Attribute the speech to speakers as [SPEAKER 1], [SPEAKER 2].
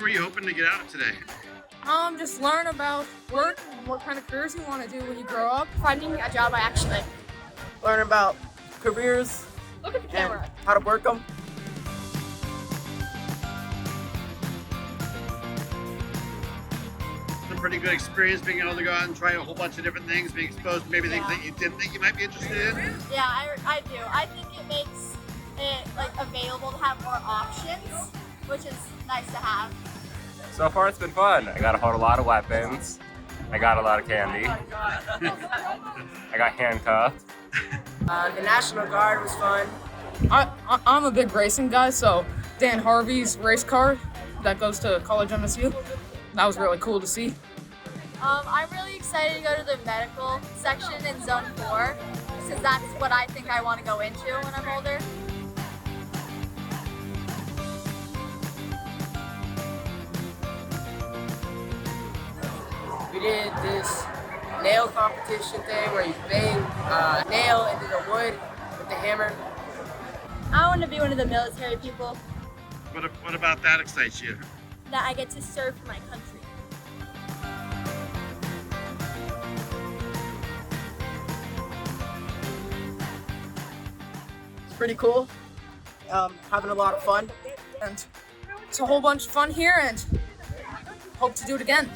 [SPEAKER 1] were you hoping to get out of today?
[SPEAKER 2] Just learn about work and what kind of careers you want to do when you grow up.
[SPEAKER 3] Finding a job I actually like.
[SPEAKER 4] Learn about careers
[SPEAKER 3] Look at the
[SPEAKER 4] and
[SPEAKER 3] camera.
[SPEAKER 4] how to work them.
[SPEAKER 1] It's a pretty good experience being able to go out and try a whole bunch of different things, being exposed to maybe things that you didn't think you might be interested in.
[SPEAKER 3] Yeah, I do. I think it makes it like available to have more options, which is nice to have.
[SPEAKER 5] So far it's been fun. I got to hold a lot of weapons. I got a lot of candy. I got handcuffed.
[SPEAKER 4] The National Guard was fun.
[SPEAKER 2] I'm a big racing guy, so Dan Harvey's race car that goes to College MSU, that was really cool to see.
[SPEAKER 3] I'm really excited to go to the medical section in Zone 4 because that's what I think I want to go into when I'm older.
[SPEAKER 4] We did this nail competition thing where you bang a nail into the wood with the hammer.
[SPEAKER 3] I want to be one of the military people
[SPEAKER 1] What about that excites you?
[SPEAKER 3] that I get to serve for my country.
[SPEAKER 4] It's pretty cool. Having a lot of fun.
[SPEAKER 2] And it's a whole bunch of fun here, and hope to do it again.